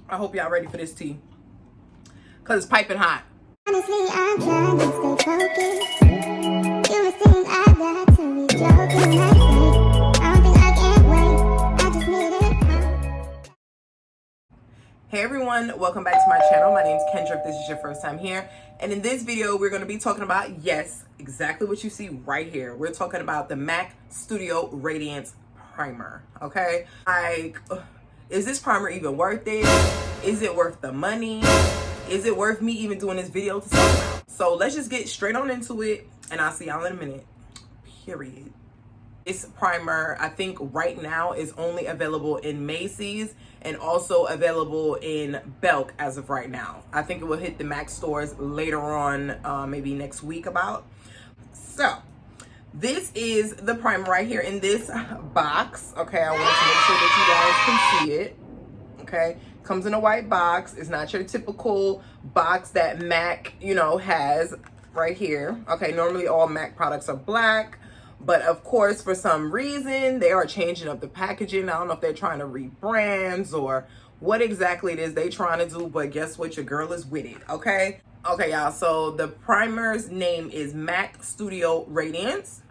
I hope y'all ready for this tea, cause it's piping hot. Honestly, I'm trying to stay focused. You must think I got to be joking. I don't think I can wait. I just need it. Hey everyone, welcome back to my channel. My name is Kendra if this is your first time here. And in this video, we're going to be talking about, yes, exactly what you see right here. We're talking about the MAC Studio Radiance Primer, okay? Like, is this primer even worth it? Is it worth the money? Is it worth me even doing this video to talk about? So let's just get straight on into it, and I'll see y'all in a minute. Period. This primer, I think right now, is only available in Macy's and also available in Belk as of right now. I think it will hit the MAC stores later on, maybe next week about. So this is the primer right here in this box. Okay, I want to make sure that you guys can see it. Okay, comes in a white box. It's not your typical box that MAC, has right here. Okay, normally all MAC products are black. But of course, for some reason, they are changing up the packaging. I don't know if they're trying to rebrand or what exactly it is they trying to do, but guess what? Your girl is with it, okay? Okay, y'all, so the primer's name is MAC Studio Radiance,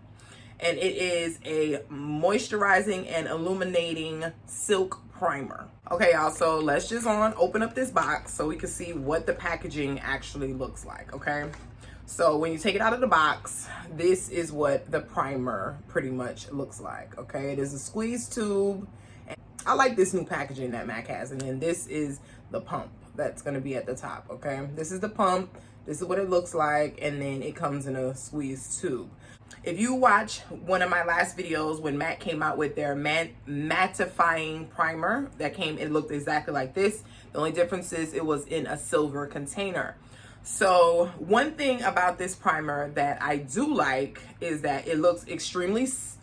and it is a moisturizing and illuminating silk primer. Okay, y'all, so let's just open up this box so we can see what the packaging actually looks like, okay? So when you take it out of the box, this is what the primer pretty much looks like, okay? It is a squeeze tube. And I like this new packaging that MAC has. And then this is the pump that's gonna be at the top, okay? This is the pump. This is what it looks like. And then it comes in a squeeze tube. If you watch one of my last videos when MAC came out with their Mattifying Primer, it looked exactly like this. The only difference is it was in a silver container. So one thing about this primer that I do like is that it looks extremely, sleek.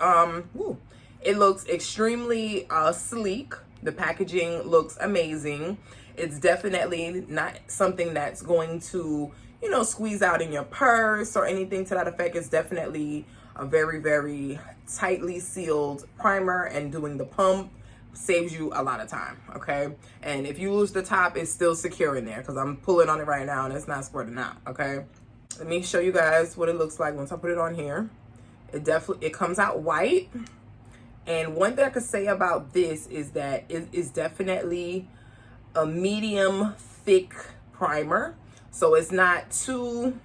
The packaging looks amazing. It's definitely not something that's going to, squeeze out in your purse or anything to that effect. It's definitely a very, very tightly sealed primer, and doing the pump saves you a lot of time, okay? And if you lose the top, it's still secure in there, because I'm pulling on it right now and it's not squirting out, okay? Let me show you guys what it looks like once I put it on here. It comes out white. And one thing I could say about this is that it is definitely a medium thick primer. So it's not too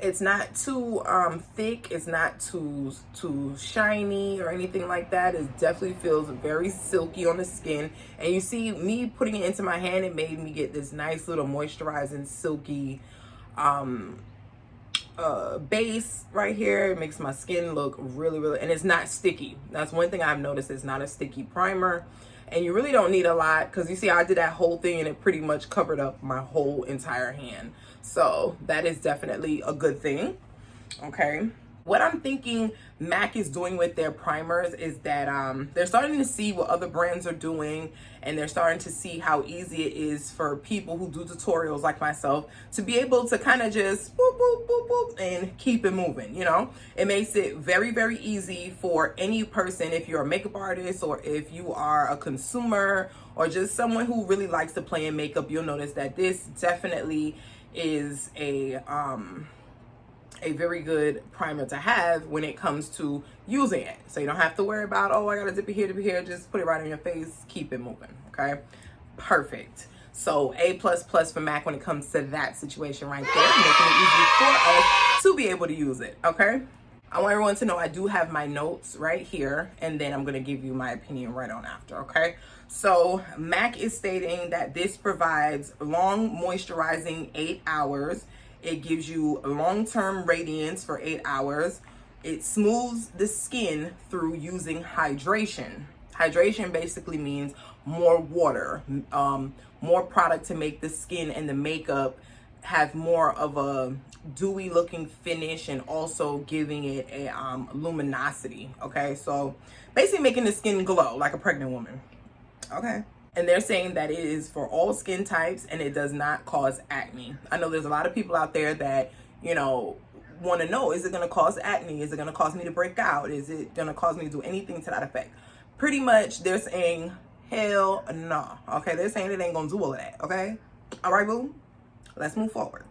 thick, it's not too shiny or anything like that. It definitely feels very silky on the skin. And you see me putting it into my hand, it made me get this nice little moisturizing silky base right here. It makes my skin look really, really, and it's not sticky. That's one thing I've noticed. It's not a sticky primer. And you really don't need a lot, because you see I did that whole thing and it pretty much covered up my whole entire hand. So that is definitely a good thing, okay? What I'm thinking MAC is doing with their primers is that they're starting to see what other brands are doing, and they're starting to see how easy it is for people who do tutorials like myself to be able to kind of just boop, boop, boop, boop, and keep it moving, It makes it very, very easy for any person, if you're a makeup artist or if you are a consumer or just someone who really likes to play in makeup. You'll notice that this definitely is a very good primer to have when it comes to using it. So you don't have to worry about, oh, I gotta dip it here, just put it right on your face, keep it moving, okay? Perfect. So A++ for MAC when it comes to that situation right there, making it easy for us to be able to use it, okay? I want everyone to know I do have my notes right here, and then I'm gonna give you my opinion right on after, okay? So MAC is stating that this provides long moisturizing 8 hours. It gives you long-term radiance for 8 hours. It smooths the skin through using hydration. Hydration basically means more water, more product to make the skin and the makeup have more of a dewy looking finish, and also giving it a luminosity, okay? So basically making the skin glow like a pregnant woman, okay? And they're saying that it is for all skin types and it does not cause acne. I know there's a lot of people out there that, want to know, is it going to cause acne? Is it going to cause me to break out? Is it going to cause me to do anything to that effect? Pretty much they're saying Hell no. Okay, they're saying it ain't gonna do all of that. Okay, all right, boo. Let's move forward.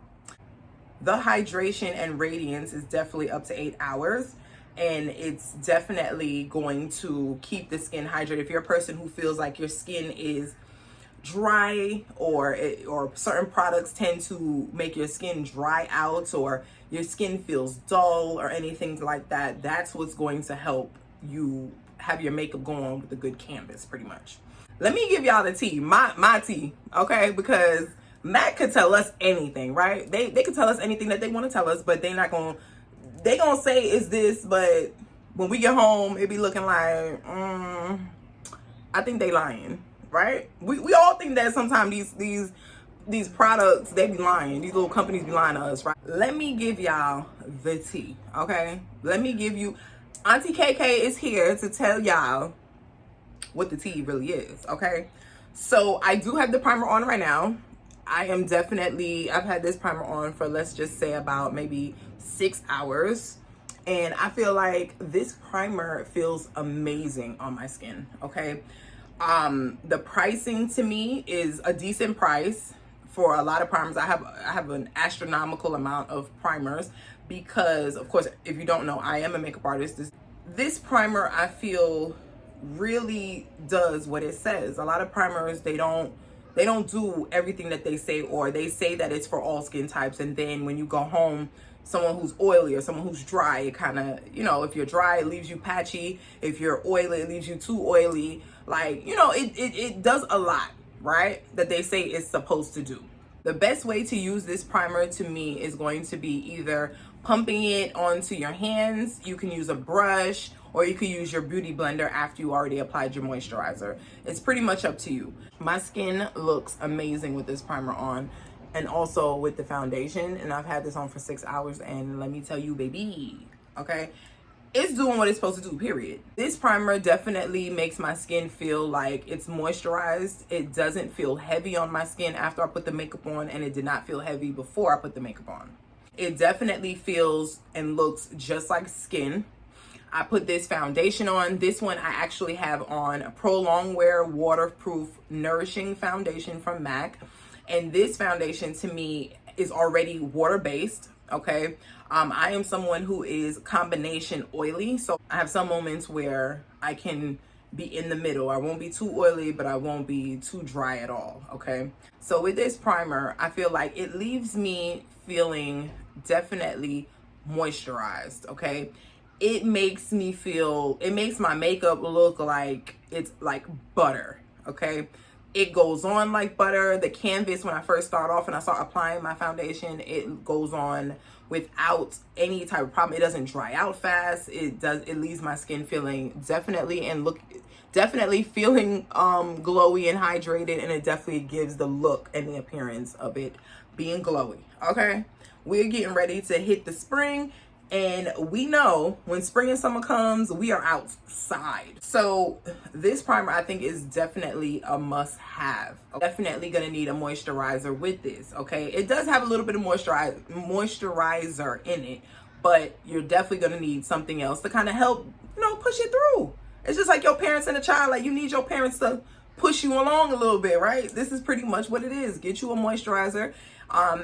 The hydration and radiance is definitely up to 8 hours, and it's definitely going to keep the skin hydrated. If you're a person who feels like your skin is dry, or certain products tend to make your skin dry out, or your skin feels dull or anything like that, that's what's going to help you have your makeup go on with a good canvas, pretty much. Let me give y'all the tea, my tea, okay? Because Mac could tell us anything, right? They could tell us anything that they want to tell us, but they gonna say it's this, but when we get home, it be looking like, I think they lying, right? We all think that sometimes these products, they be lying. These little companies be lying to us, right? Let me give y'all the tea, okay? Let me give you, Auntie KK is here to tell y'all what the tea really is, okay? So I do have the primer on right now. I've had this primer on for, let's just say, about maybe 6 hours. And I feel like this primer feels amazing on my skin, okay? The pricing to me is a decent price for a lot of primers. I have an astronomical amount of primers because, of course, if you don't know, I am a makeup artist. This primer, I feel, really does what it says. A lot of primers, they don't do everything that they say, or they say that it's for all skin types, and then when you go home, someone who's oily or someone who's dry, it kind of, if you're dry, it leaves you patchy. If you're oily, it leaves you too oily. Like, it does a lot, right, that they say it's supposed to do. The best way to use this primer to me is going to be either pumping it onto your hands. You can use a brush, or you could use your beauty blender after you already applied your moisturizer. It's pretty much up to you. My skin looks amazing with this primer on, and also with the foundation, and I've had this on for 6 hours, and let me tell you, baby, okay, it's doing what it's supposed to do, period. This primer definitely makes my skin feel like it's moisturized. It doesn't feel heavy on my skin after I put the makeup on, and it did not feel heavy before I put the makeup on. It definitely feels and looks just like skin. I put this foundation on. This one I actually have on a Pro Longwear Waterproof Nourishing Foundation from MAC. And this foundation to me is already water-based, okay? I am someone who is combination oily. So I have some moments where I can be in the middle. I won't be too oily, but I won't be too dry at all, okay? So with this primer, I feel like it leaves me feeling definitely moisturized, okay? It makes my makeup look like it's like butter, okay? It goes on like butter. The canvas, when I first start off and I start applying my foundation, it goes on without any type of problem. It doesn't dry out fast. It leaves my skin feeling definitely feeling glowy and hydrated, and it definitely gives the look and the appearance of it being glowy, okay? We're getting ready to hit the spring. And we know when spring and summer comes, we are outside. So this primer, I think, is definitely a must-have. Definitely gonna need a moisturizer with this, okay? It does have a little bit of moisturizer in it, but you're definitely gonna need something else to kind of help, push it through. It's just like your parents and a child. Like, you need your parents to push you along a little bit, right? This is pretty much what it is. Get you a moisturizer.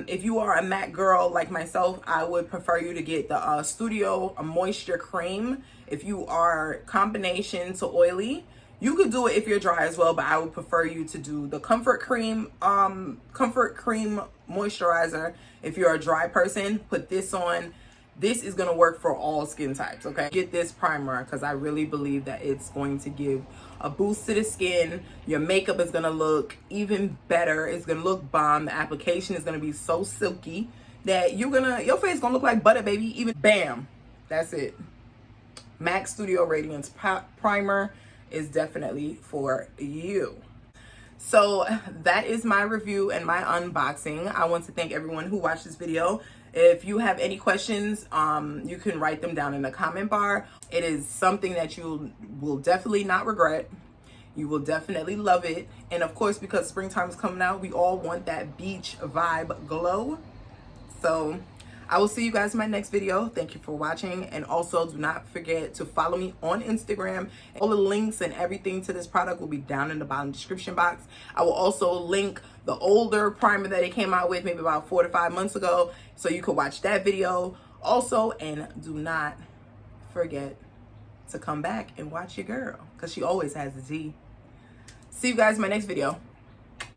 If you are a matte girl like myself, I would prefer you to get the Studio Moisture Cream. If you are combination to oily, you could do it if you're dry as well, but I would prefer you to do the Comfort Cream moisturizer. If you're a dry person, put this on. This is gonna work for all skin types, okay? Get this primer because I really believe that it's going to give a boost to the skin. Your makeup is gonna look even better. It's gonna look bomb. The application is gonna be so silky that your face is gonna look like butter, baby. Even bam, that's it. MAC Studio Radiance Primer is definitely for you. So that is my review and my unboxing. I want to thank everyone who watched this video. If you have any questions, you can write them down in the comment bar. It is something that you will definitely not regret. You will definitely love it. And of course, because springtime is coming out, we all want that beach vibe glow. So I will see you guys in my next video. Thank you for watching. And also do not forget to follow me on Instagram. All the links and everything to this product will be down in the bottom description box. I will also link the older primer that it came out with maybe about 4 to 5 months ago, so you could watch that video also. And do not forget to come back and watch your girl, because she always has the tea. See you guys in my next video.